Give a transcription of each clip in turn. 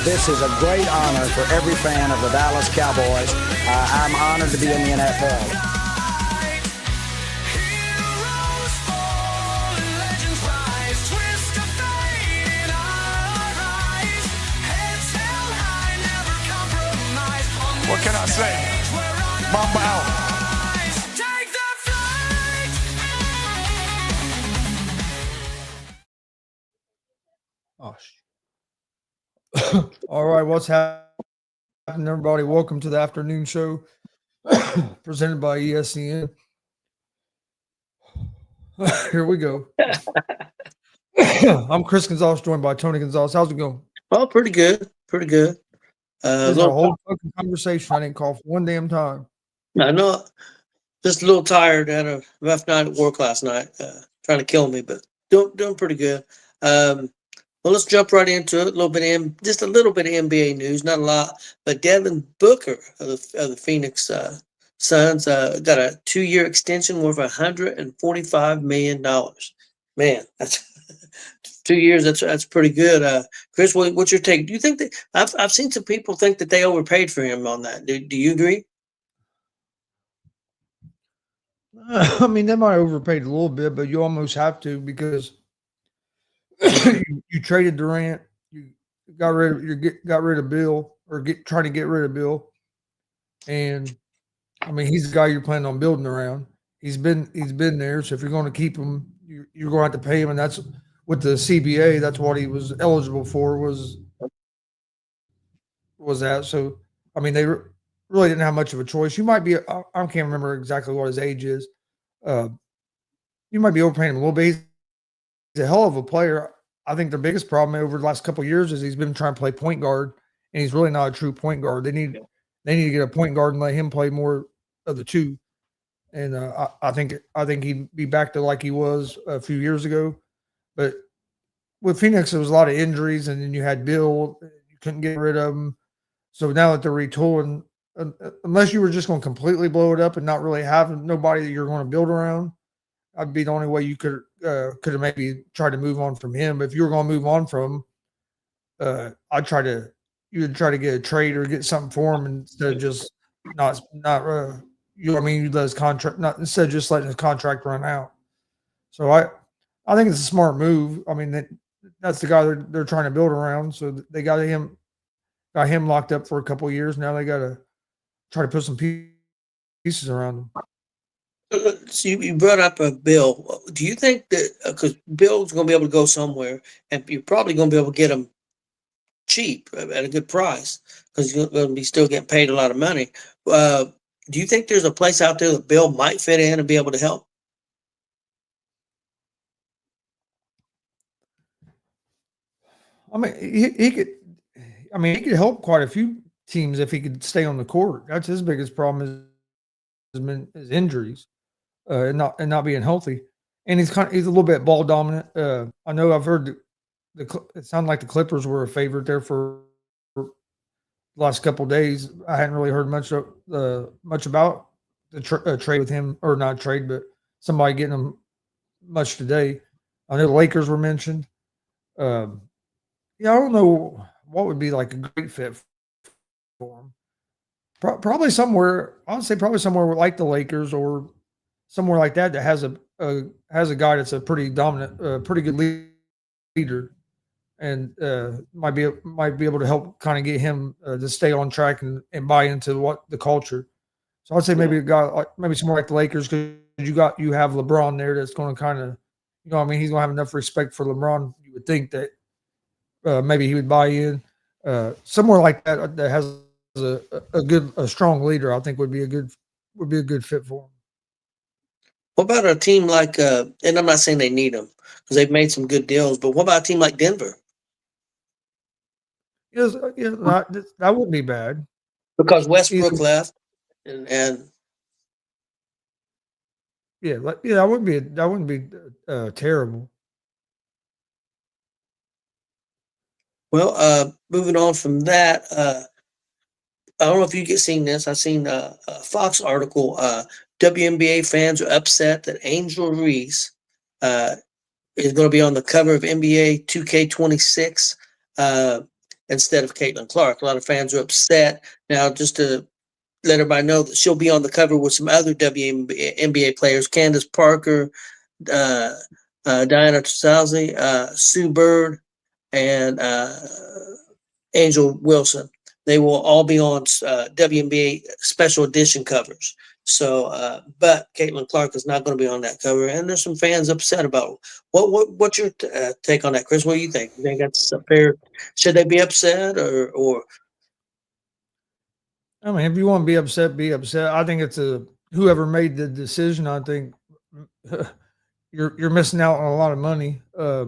This is a great honor for every fan of the Dallas Cowboys. I'm honored to be in the NFL. What can I say? Mamba out. Oh, all right. What's happening, everybody? Welcome to the afternoon show presented by ESPN. Here we go. I'm Chris Gonzalez, joined by Tony Gonzalez. How's it going? Oh, pretty good. Pretty good. This is a whole fucking conversation. I didn't call for one damn time. I know. Just a little tired. Had a rough night at work last night. Trying to kill me, but doing pretty good. Well, let's jump right into it. Just a little bit of NBA news, not a lot. But Devin Booker of the Phoenix Suns got a 2-year extension worth $145 million. Man, that's 2 years. That's pretty good. Chris, what's your take? Do you think that I've seen some people think that they overpaid for him on that? Do you agree? I mean, they might have overpaid a little bit, but you almost have to because you traded Durant, you got rid of Bill, or trying to get rid of Bill, and I mean he's the guy you're planning on building around. He's been there, so if you're going to keep him, you're going to have to pay him, and that's with the CBA. That's what he was eligible for was that. So I mean they really didn't have much of a choice. You might be I can't remember exactly what his age is. You might be overpaying him a little bit. He's a hell of a player. I think the biggest problem over the last couple of years is he's been trying to play point guard, and he's really not a true point guard. They need to get a point guard and let him play more of the two. And I think he'd be back to like he was a few years ago. But with Phoenix, there was a lot of injuries, and then you had Bill. You couldn't get rid of him. So now that they're retooling, unless you were just going to completely blow it up and not really have nobody that you're going to build around, that'd be the only way you could have maybe tried to move on from him. But if you were going to move on from him, you would try to get a trade or get something for him instead of just not you know what I mean, you let his contract, not instead of just letting his contract run out. So I think it's a smart move. I mean that's the guy they're trying to build around. So they got him locked up for a couple of years. Now they got to try to put some pieces around him. So you brought up Bill. Do you think that because Bill's going to be able to go somewhere, and you're probably going to be able to get him cheap at a good price because he's going to be still getting paid a lot of money? Do you think there's a place out there that Bill might fit in and be able to help? I mean, he could. I mean, he could help quite a few teams if he could stay on the court. That's his biggest problem is injuries. And not being healthy, and he's a little bit ball dominant. I know I've heard it sounded like the Clippers were a favorite there for the last couple of days. I hadn't really heard much about the trade with him, or not trade, but somebody getting him much today. I know the Lakers were mentioned. I don't know what would be like a great fit for him. Probably somewhere. I would say probably somewhere like the Lakers or somewhere like that has a guy that's a pretty dominant, pretty good leader, and might be able to help kind of get him to stay on track and buy into what the culture. So I'd say maybe a guy maybe somewhere like the Lakers, because you have LeBron there that's going to kind of, you know, I mean, he's going to have enough respect for LeBron. You would think that maybe he would buy in somewhere like that that has a strong leader. I think would be a good fit for him. What about a team like, and I'm not saying they need them because they've made some good deals, but what about a team like Denver? Yes, that wouldn't be bad. Because Westbrook left, and that wouldn't be terrible. Well, moving on from that, I don't know if you seen this. I've seen a Fox article. WNBA fans are upset that Angel Reese is going to be on the cover of NBA 2K26. instead of Caitlin Clark. A lot of fans are upset. Now, just to let everybody know that she'll be on the cover with some other WNBA players, Candace Parker, Diana Taurasi, Sue Bird, and Angel Wilson. They will all be on WNBA special edition covers. So, but Caitlin Clark is not going to be on that cover, and there's some fans upset about it. What's your take on that, Chris? What do you think? You think that's fair? Should they be upset or? I mean, if you want to be upset, be upset. I think it's whoever made the decision. I think you're missing out on a lot of money. I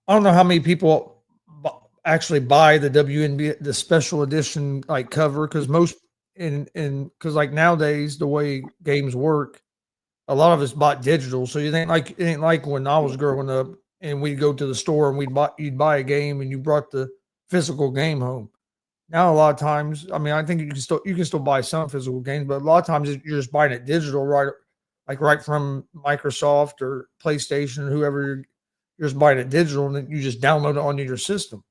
don't know how many people actually buy the WNBA, the special edition like cover, because most because like nowadays the way games work, a lot of it's bought digital. So it ain't like when I was growing up and we'd go to the store and you'd buy a game and you brought the physical game home. Now a lot of times, I mean, I think you can still buy some physical games, but a lot of times you're just buying it digital, right from Microsoft or PlayStation or whoever. You're just buying it digital, and then you just download it onto your system.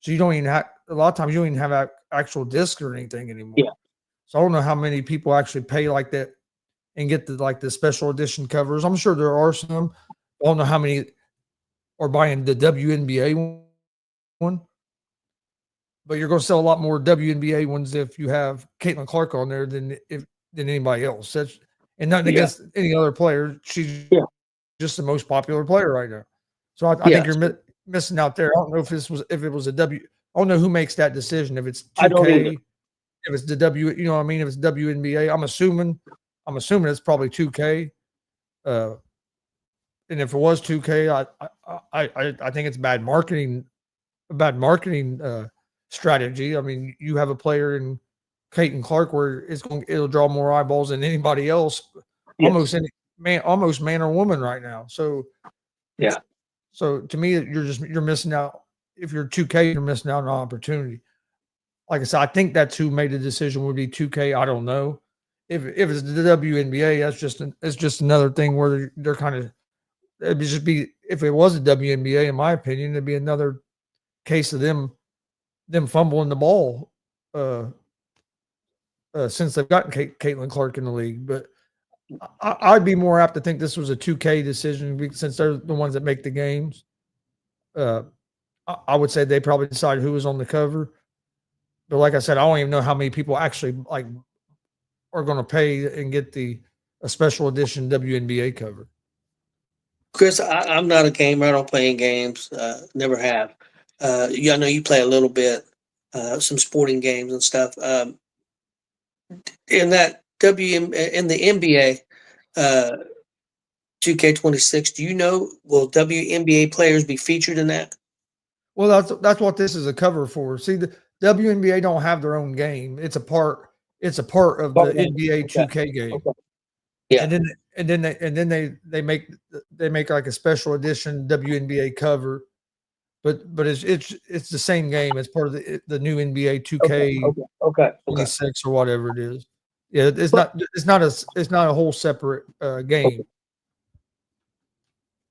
So you don't even have a lot of times you don't even have actual disc or anything anymore. Yeah. So I don't know how many people actually pay like that and get the special edition covers. I'm sure there are some. I don't know how many are buying the WNBA one. But you're going to sell a lot more WNBA ones if you have Caitlin Clark on there than anybody else. And nothing against any other player. She's just the most popular player right now. So I think you're missing out there. I don't know if it was a W. I don't know who makes that decision. If it's 2K, if it's the W, you know what I mean? If it's WNBA, I'm assuming it's probably 2K. And if it was 2K, I think it's bad marketing. Strategy. I mean, you have a player in Caitlin Clark where it'll draw more eyeballs than anybody else, almost man or woman right now. So So to me, you're missing out. If you're 2K, you're missing out on an opportunity. Like I said, I think that's who made the decision would be 2K. I don't know. If it's the WNBA, it's just another thing where they're kind of it'd just be if it was a WNBA, in my opinion, it'd be another case of them fumbling the ball since they've gotten Caitlin Clark in the league. But I'd be more apt to think this was a 2K decision since they're the ones that make the games. I would say they probably decided who was on the cover. But like I said, I don't even know how many people actually are going to pay and get a special edition WNBA cover. Chris, I'm not a gamer. I don't play any games. Never have. I know you play a little bit, some sporting games and stuff. In that in the NBA, 2K26, do you know, will WNBA players be featured in that? Well, that's what this is a cover for. See, the WNBA don't have their own game. It's a part of the NBA 2K game. Okay. Yeah. And then they make like a special edition WNBA cover. But it's the same game. It's part of the new NBA 2K 26 or whatever it is. Yeah, it's not a whole separate game.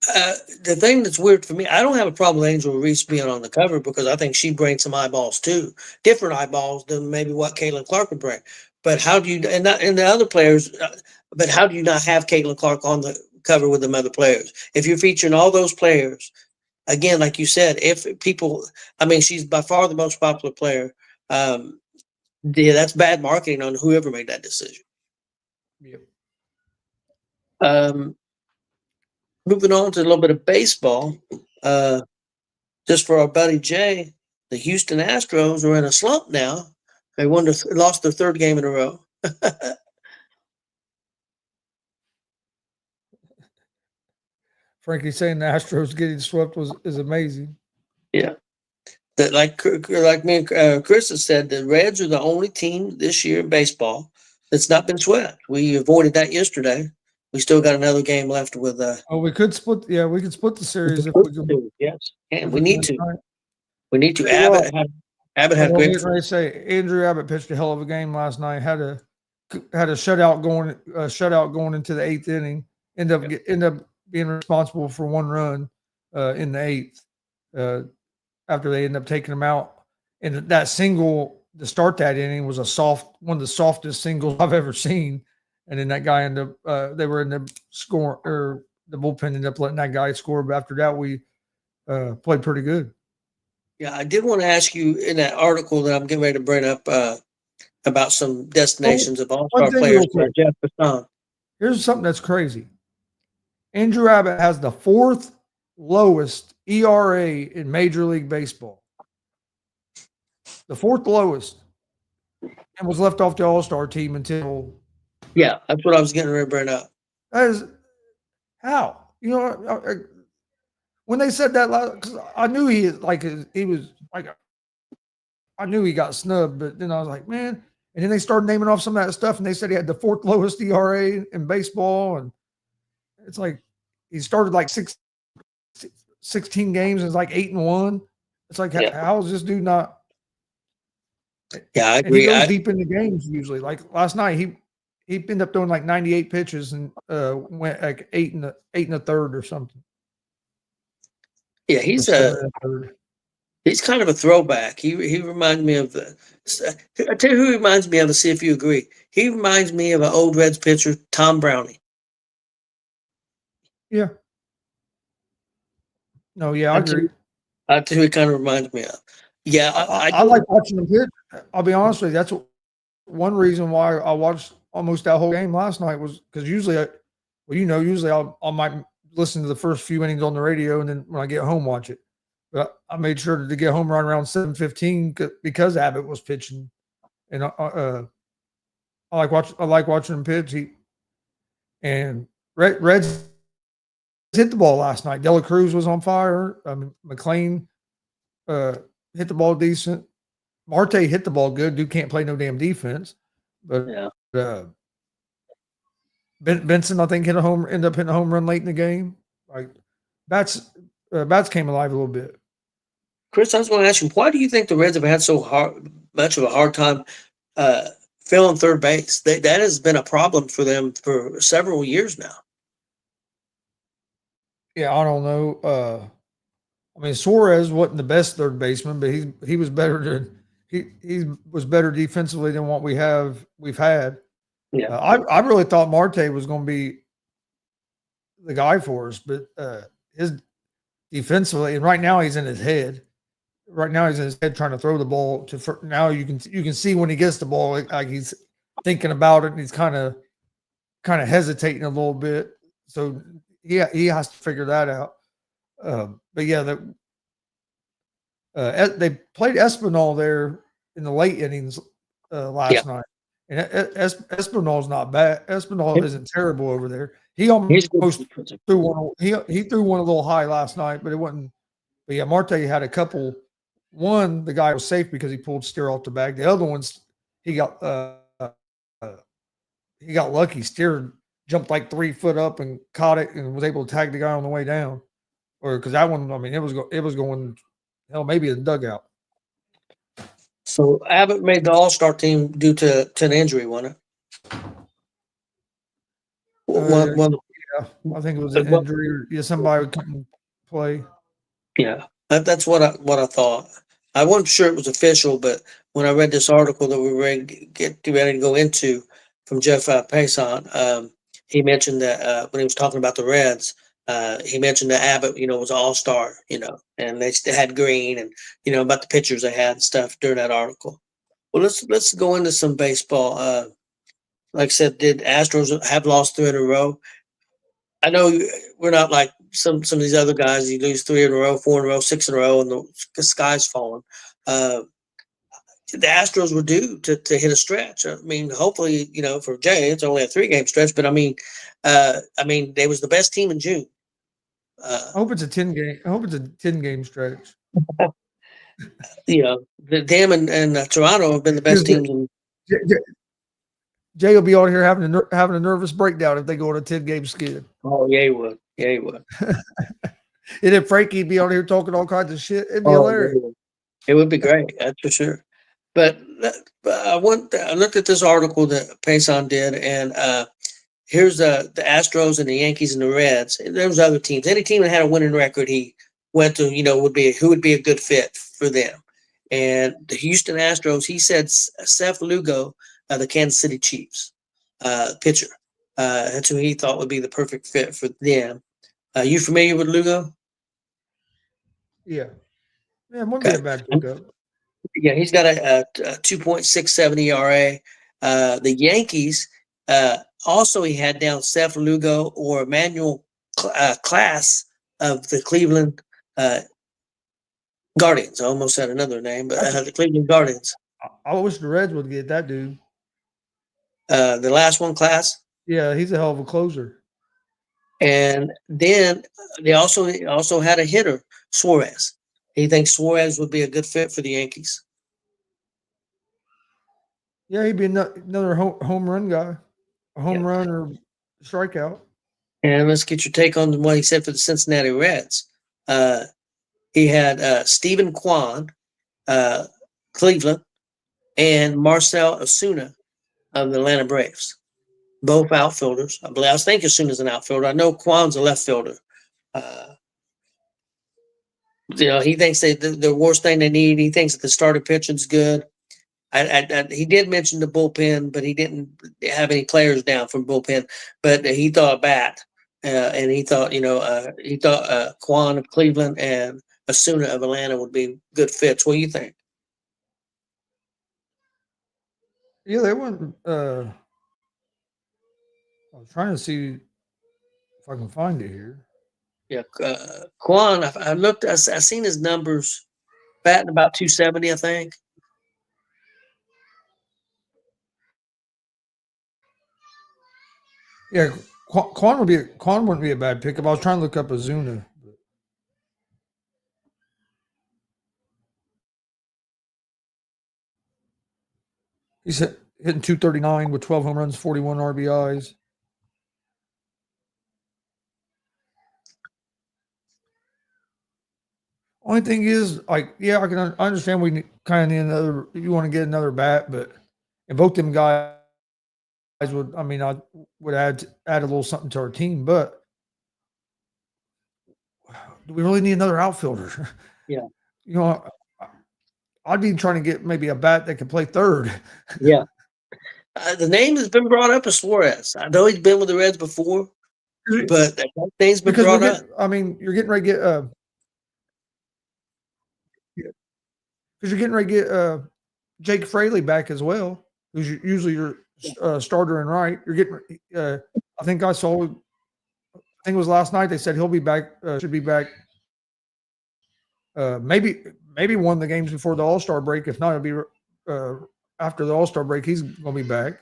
The thing that's weird for me, I don't have a problem with Angel Reese being on the cover because I think she brings some eyeballs too, different eyeballs than maybe what Caitlin Clark would bring. But how do you and the other players? But how do you not have Caitlin Clark on the cover with them other players? If you're featuring all those players. Again, like you said, she's by far the most popular player. That's bad marketing on whoever made that decision. Yep. Moving on to a little bit of baseball, just for our buddy Jay, the Houston Astros are in a slump now. They lost their third game in a row. Frankie saying the Astros getting swept is amazing. Yeah. That like me and Chris has said, the Reds are the only team this year in baseball that's not been swept. We avoided that yesterday. We still got another game left with. We could split. Yeah, we could split the series if we could. Yes, and we need to. We need to. Abbott had great. I was say Andrew Abbott pitched a hell of a game last night. Had a shutout going into the eighth inning. End up being responsible for one run in the eighth. after they ended up taking him out. And that single to start that inning was one of the softest singles I've ever seen. And then that guy ended up, they were in the score, or the bullpen ended up letting that guy score. But after that, we played pretty good. Yeah, I did want to ask you in that article that I'm getting ready to bring up about some destinations of all-star players. Jeff Passan. Here's something that's crazy. Andrew Abbott has the 4th lowest ERA in Major League Baseball. The 4th lowest, and was left off the All-Star team until. Yeah, that's what I was getting ready to bring up. That is how, you know, when they said that, because I knew he was like, I knew he got snubbed, but then I was like, man. And then they started naming off some of that stuff, and they said he had the 4th lowest ERA in baseball, and it's like he started like 16 games and it's like 8-1. It's like, how is this dude not? Yeah, I And agree. he goes deep into games usually. Like last night, he ended up throwing like 98 pitches and went like 8 and a third or something. Yeah, he's kind of a throwback. He reminds me of I tell you who he reminds me of, to see if you agree. He reminds me of an old Reds pitcher, Tom Browning. Yeah. No, yeah, I agree. That's who he kind of reminds me of. Yeah, I like watching him pitch. I'll be honest with you. That's one reason why I watched almost that whole game last night, was because usually I might listen to the first few innings on the radio, and then when I get home, watch it. But I made sure to get home around 7:15 because Abbott was pitching, and I like watching him pitch. And Reds hit the ball last night. Dela Cruz was on fire. I mean, McLean hit the ball decent. Marte hit the ball good. Dude can't play no damn defense. But Benson, I think, ended up hitting a home run late in the game. Like bats came alive a little bit. Chris, I was going to ask you, why do you think the Reds have had much of a hard time filling third base? That has been a problem for them for several years now. Yeah, I don't know. I mean, Suarez wasn't the best third baseman, but he was better he was better defensively than what we've had. Yeah, I really thought Marte was going to be the guy for us, but his defensively, and right now he's in his head. Right now he's in his head trying to throw the ball to. Now you can see when he gets the ball, like he's thinking about it, and he's kind of hesitating a little bit. So he has to figure that out. But yeah, they played Espinal there in the late innings last night, and Espinal's not bad. Espinal isn't terrible over there. He almost threw one. He threw one a little high last night, but it wasn't. But yeah, Marte had a couple. One, the guy was safe because he pulled Steer off the bag. The other ones, he got lucky. Steer jumped like 3 foot up and caught it and was able to tag the guy on the way down. Or because that one, I mean, it was going, hell, maybe in the dugout. So Abbott made the All-Star team due to an injury, wasn't it? Yeah, I think it was an injury, or somebody couldn't play. Yeah, that's what I thought. I wasn't sure it was official, but when I read this article that we were getting ready to go into from Jeff Passan, he mentioned that when he was talking about the Reds, he mentioned that Abbott, was an all-star, and they had Green and, about the pitchers they had and stuff during that article. Well, let's go into some baseball. Like I said, did Astros have lost 3 in a row? I know we're not like some of these other guys. You lose 3 in a row, 4 in a row, 6 in a row, and the sky's falling. The Astros were due to hit a stretch. I mean, hopefully, for Jay, it's only a 3-game stretch, but I mean, they was the best team in June. I hope it's a 10-game stretch. Them and Toronto have been the best teams. Jay will be out here having a nervous breakdown if they go on a 10-game skid. Oh, yeah, he would. Yeah, he would. And then Frankie'd be out here talking all kinds of shit. It'd be hilarious. It would be great, that's for sure. But I looked at this article that Passan did, and here's the Astros and the Yankees and the Reds. And there was other teams. Any team that had a winning record, he went to, who would be a good fit for them. And the Houston Astros, he said Seth Lugo, the Kansas City Chiefs pitcher. That's who he thought would be the perfect fit for them. You familiar with Lugo? Yeah. Yeah, it wouldn't be a bad pickup. Yeah, he's got a 2.67 ERA. The Yankees, also he had down Seth Lugo or Emmanuel Class of the Cleveland Guardians. I almost said another name, but the Cleveland Guardians. I wish the Reds would get that dude. The last one, Class. Yeah, he's a hell of a closer. And then they also had a hitter, Suarez. He thinks Suarez would be a good fit for the Yankees. Yeah, he'd be another home run guy, a home run or strikeout. And let's get your take on what he said for the Cincinnati Reds. He had Stephen Kwan, Cleveland, and Marcell Ozuna of the Atlanta Braves. Both outfielders. I think Ozuna's an outfielder. I know Kwan's a left fielder. He thinks the worst thing they need. He thinks that the starting pitching's good. He did mention the bullpen, but he didn't have any players down from bullpen. But he thought bat, and he thought Kwan of Cleveland and Ozuna of Atlanta would be good fits. What do you think? Yeah, they wouldn't. I was trying to see if I can find it here. Yeah, Kwan. I looked. I seen his numbers, batting about 270, I think. Yeah, Kwan wouldn't be a bad pickup. I was trying to look up Ozuna. He's hitting 239 with 12 home runs, 41 RBIs. Only thing is, I understand we kind of need another. You want to get another bat, but and both them guys would. I mean, I would add a little something to our team, but do we really need another outfielder? Yeah. I'd be trying to get maybe a bat that can play third. Yeah. The name has been brought up as Suarez. I know he's been with the Reds before, but that name's been brought up. I mean, you're getting ready to get because you're getting ready to get Jake Fraley back as well, who's usually your starter and right. You're getting. I think it was last night. They said he'll be back. Should be back. Maybe one of the games before the All-Star break. If not, it'll be after the All-Star break. He's going to be back.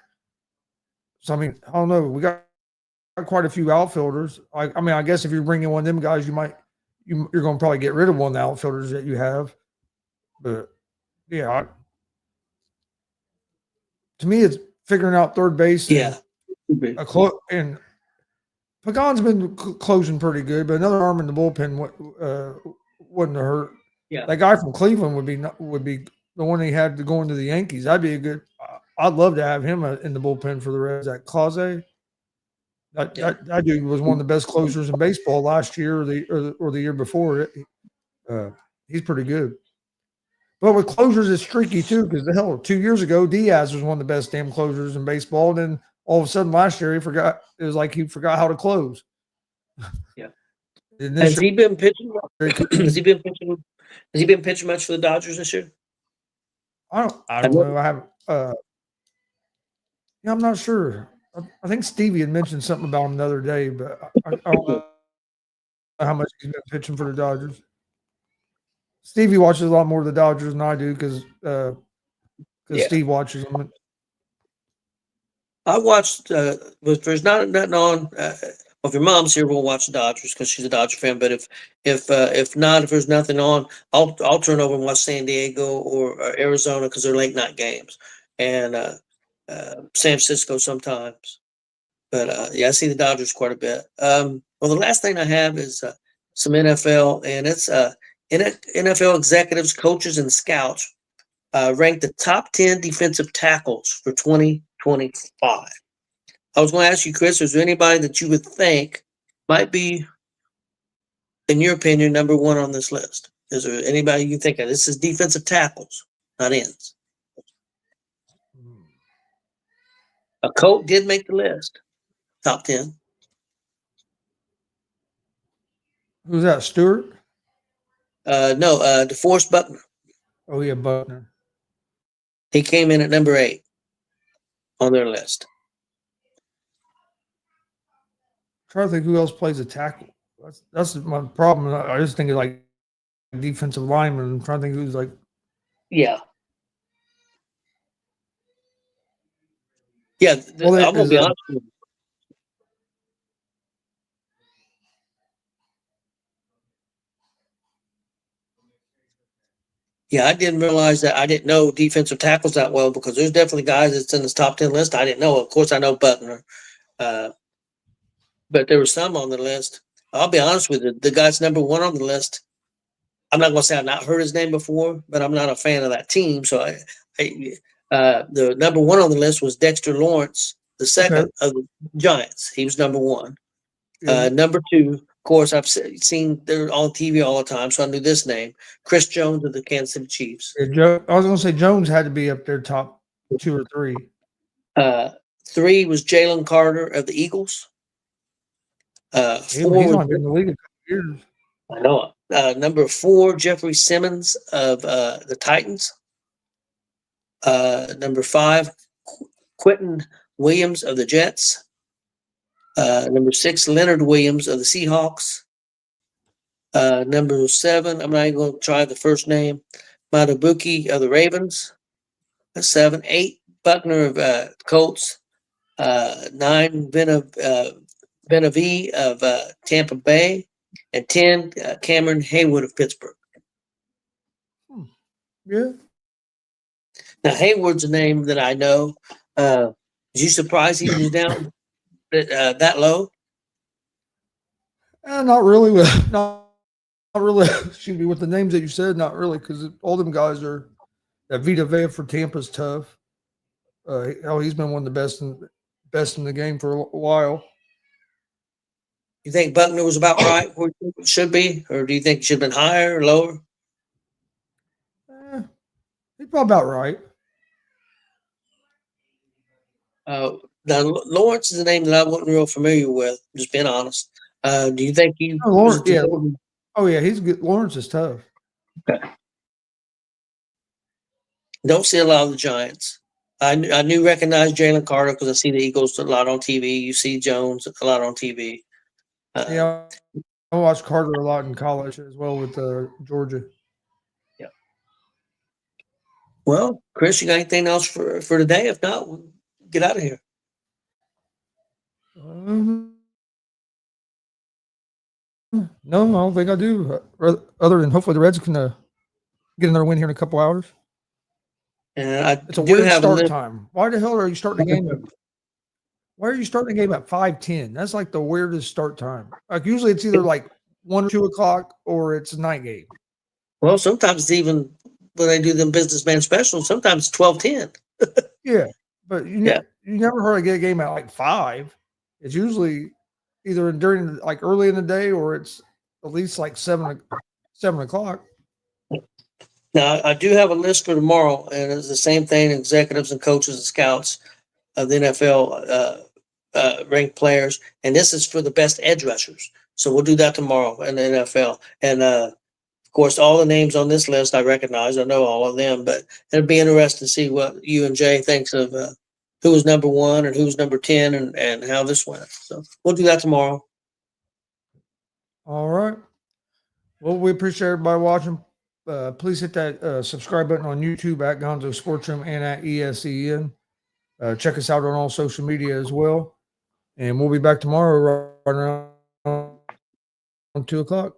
So I mean, I don't know. We got quite a few outfielders. I mean, I guess if you bring in one of them guys, you're going to probably get rid of one of the outfielders that you have. But yeah, to me, it's figuring out third base. Yeah, and Pagan's been closing pretty good, but another arm in the bullpen wouldn't hurt. Yeah, that guy from Cleveland would be the one he had to go into the Yankees. That'd be a good. I'd love to have him in the bullpen for the Reds. That Clase. That dude was one of the best closers in baseball last year or the year before. He's pretty good. But with closers, it's tricky too because 2 years ago, Diaz was one of the best damn closers in baseball. And then all of a sudden last year, he forgot. It was like he forgot how to close. Yeah. Has he been pitching? Has he been pitching much for the Dodgers this year? I don't know. I haven't. I'm not sure. I think Stevie had mentioned something about him the other day, but I don't know how much he's been pitching for the Dodgers. Stevie watches a lot more of the Dodgers than I do because Steve watches them. I watched. If there's not nothing on, if your mom's here, we'll watch the Dodgers because she's a Dodger fan. But if there's nothing on, I'll turn over and watch San Diego or Arizona because they're late night games, and San Francisco sometimes. But I see the Dodgers quite a bit. Well, the last thing I have is some NFL, and it's NFL executives, coaches, and scouts ranked the top 10 defensive tackles for 2025. I was going to ask you, Chris, is there anybody that you would think might be in your opinion, number one on this list? Is there anybody you think of? This is defensive tackles, not ends. A Colt did make the list, top 10. Who's that? Stewart? No, DeForest Buckner. Oh yeah, Buckner. He came in at number 8 on their list. Trying to think who else plays a tackle. That's my problem. I just think of like defensive lineman. I'm trying to think who's like. Yeah. Yeah, Well, I'm gonna be honest with you. Yeah, I didn't realize that. I didn't know defensive tackles that well because there's definitely guys that's in this top 10 list I didn't know. Of course, I know Buckner, but there were some on the list. I'll be honest with you, the guy's number 1 on the list. I'm not going to say I've not heard his name before, but I'm not a fan of that team. So the number 1 on the list was Dexter Lawrence, the second of the Giants. He was number 1. Yeah. Number 2, of course, I've seen they're on TV all the time, so I knew this name, Chris Jones of the Kansas City Chiefs. Yeah, I was going to say Jones had to be up there top 2 or 3. 3 was Jalen Carter of the Eagles. 4 He's was, only been in the league a couple years. I know. Number 4, Jeffrey Simmons of the Titans. Number 5, Quentin Williams of the Jets. Number 6, Leonard Williams of the Seahawks. Number 7, I'm not even going to try the first name, Matabuki of the Ravens. 7, 8, Buckner of Colts. 9, Benavi of Tampa Bay. And 10, Cameron Haywood of Pittsburgh. Yeah. Now, Haywood's a name that I know. Was you surprised he was down that low? Not really. Not really. Excuse me. With the names that you said, not really, because all them guys are. That Vita Vea for Tampa's tough. He's been one of the best in the game for a while. You think Buckner was about right where he should be, or do you think he should have been higher or lower? He's probably about right. Now, Lawrence is a name that I wasn't real familiar with, just being honest. Do you think he Lawrence, yeah. Oh, yeah, he's good. Lawrence is tough. Okay. Don't see a lot of the Giants. I recognize Jalen Carter because I see the Eagles a lot on TV. You see Jones a lot on TV. Yeah, I watched Carter a lot in college as well with Georgia. Yeah. Well, Chris, you got anything else for today? If not, we'll get out of here. No, I don't think I do. Other than hopefully the Reds can get another win here in a couple hours. And it's a weird start time. Why the hell are you starting the game? Why are you starting the game at 5:10? That's like the weirdest start time. Like usually it's either like 1 or 2 o'clock or it's a night game. Well, sometimes it's even when they do them businessman specials, sometimes it's 12:10. Yeah, but you never heard of get a game at like 5. It's usually either during like early in the day or it's at least like 7 o'clock. Now I do have a list for tomorrow, and it's the same thing: executives and coaches and scouts of the NFL ranked players, and this is for the best edge rushers. So we'll do that tomorrow in the NFL. And of course, all the names on this list I recognize. I know all of them, but it'll be interesting to see what you and Jay thinks of who was number 1 and who's number 10 and how this went. So we'll do that tomorrow. All right. Well, we appreciate everybody watching. Please hit that subscribe button on YouTube at Gonzo Sports Room and at ESEN. Check us out on all social media as well. And we'll be back tomorrow right around 2 o'clock.